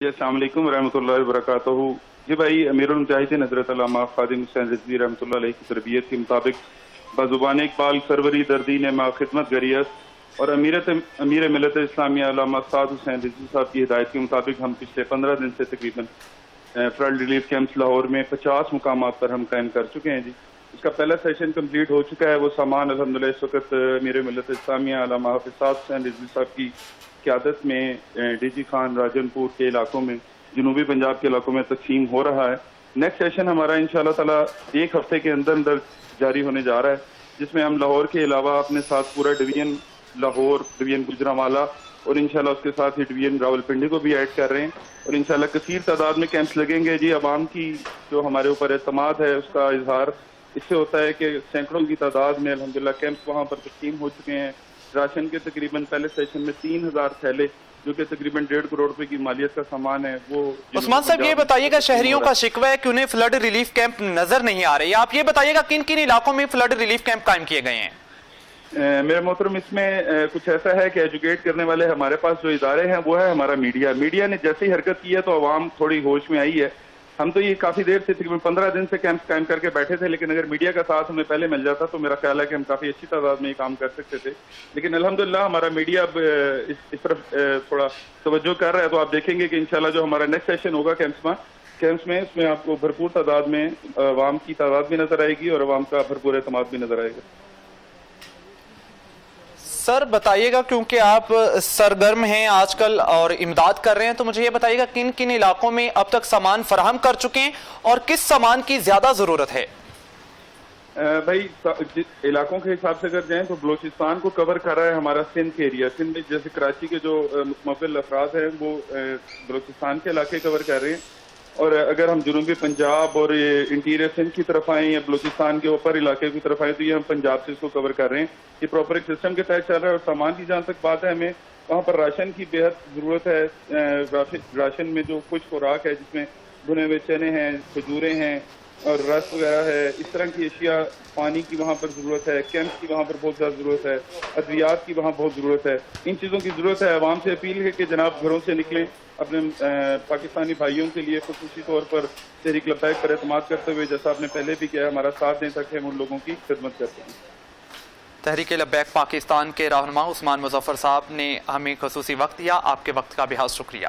جی السلام علیکم ورحمۃ اللہ وبرکاتہ۔ جی بھائی، امیر المجاہدین حضرت علامہ خادم حسین رضوی رحمۃ اللہ علیہ کی تربیت کے مطابق بزبان اقبال سروری دردی نے ماں خدمت گریست اور امیر ملت اسلامیہ علامہ سعد حسین رضوی صاحب کی ہدایت کے مطابق ہم پچھلے 15 دن سے تقریباً فلڈ ریلیف کیمپس لاہور میں 50 مقامات پر ہم قائم کر چکے ہیں۔ جی اس کا پہلا سیشن کمپلیٹ ہو چکا ہے۔ وہ سامان الحمدللہ اس وقت امیر ملت اسلامیہ علامہ حافظ سعد حسین رضوی صاحب کی قیادت میں ڈی جی خان راجن پور کے علاقوں میں، جنوبی پنجاب کے علاقوں میں تقسیم ہو رہا ہے۔ نیکسٹ سیشن ہمارا انشاءاللہ تعالی ایک ہفتے کے اندر جاری ہونے جا رہا ہے، جس میں ہم لاہور کے علاوہ اپنے ساتھ پورا ڈویژن لاہور، ڈویژن گوجرانوالہ اور انشاءاللہ اس کے ساتھ ہی ڈویژن راولپنڈی کو بھی ایڈ کر رہے ہیں، اور انشاءاللہ کثیر تعداد میں کیمپس لگیں گے۔ جی عوام کی جو ہمارے اوپر اعتماد ہے اس کا اظہار اس سے ہوتا ہے کہ سینکڑوں کی تعداد میں الحمدللہ کیمپس وہاں پر تقسیم ہو چکے ہیں۔ راشن کے تقریباً پہلے سیشن میں 3000 تھیلے، جو کہ تقریباً 1.5 کروڑ روپے کی مالیت کا سامان ہے، وہ عثمان صاحب یہ بتائیے گا، شہریوں کا شکوہ ہے کہ انہیں فلڈ ریلیف کیمپ نظر نہیں آ رہے، آپ یہ بتائیے گا کن کن علاقوں میں فلڈ ریلیف کیمپ قائم کیے گئے ہیں؟ میرے محترم، اس میں کچھ ایسا ہے کہ ایجوکیٹ کرنے والے ہمارے پاس جو ادارے ہیں وہ ہے ہمارا میڈیا نے جیسے ہی حرکت کی ہے تو عوام تھوڑی ہوش میں آئی ہے۔ ہم تو یہ کافی دیر سے تقریباً 15 دن سے کیمپس قائم کر کے بیٹھے تھے، لیکن اگر میڈیا کا ساتھ ہمیں پہلے مل جاتا تو میرا خیال ہے کہ ہم کافی اچھی تعداد میں یہ کام کر سکتے تھے، لیکن الحمدللہ ہمارا میڈیا اب اس طرف تھوڑا توجہ کر رہا ہے، تو آپ دیکھیں گے کہ انشاءاللہ جو ہمارا نیکسٹ سیشن ہوگا کیمپس میں اس میں آپ کو بھرپور تعداد میں عوام کی تعداد بھی نظر آئے گی اور عوام کا بھرپور اعتماد بھی نظر آئے گا۔ سر بتائیے گا، کیونکہ آپ سرگرم ہیں آج کل اور امداد کر رہے ہیں، تو مجھے یہ بتائیے گا کن کن علاقوں میں اب تک سامان فراہم کر چکے ہیں اور کس سامان کی زیادہ ضرورت ہے؟ بھائی علاقوں کے حساب سے اگر جائیں تو بلوچستان کو کور کر رہا ہے ہمارا سندھ کے ایریا۔ سندھ میں جیسے کراچی کے جو متمول افراد ہیں وہ بلوچستان کے علاقے کور کر رہے ہیں، اور اگر ہم جنوبی پنجاب اور انٹیریئر سندھ کی طرف آئیں یا بلوچستان کے اوپر علاقے کی طرف آئیں تو یہ ہم پنجاب سے اس کو کور کر رہے ہیں۔ یہ پراپر ایک سسٹم کے تحت چل رہا ہے۔ اور سامان کی جہاں تک بات ہے، ہمیں وہاں پر راشن کی بے حد ضرورت ہے۔ راشن میں جو کچھ خوراک ہے، جس میں بھنے ہوئے چنے ہیں، کھجوریں ہیں اور رس وغیرہ ہے، اس طرح کی اشیاء، پانی کی وہاں پر ضرورت ہے، کیمپس کی وہاں پر بہت زیادہ ضرورت ہے، ادویات کی وہاں بہت ضرورت ہے۔ ان چیزوں کی ضرورت ہے۔ عوام سے اپیل ہے کہ جناب گھروں سے نکلیں، اپنے پاکستانی بھائیوں کے لیے خصوصی طور پر تحریک لبیک پر اعتماد کرتے ہوئے، جیسا آپ نے پہلے بھی کیا، ہمارا ساتھ دیں تاکہ ہم ان لوگوں کی خدمت کرتے ہیں۔ تحریک لبیک پاکستان کے رہنما عثمان مظفر صاحب نے ہمیں خصوصی وقت دیا، آپ کے وقت کا بہت شکریہ۔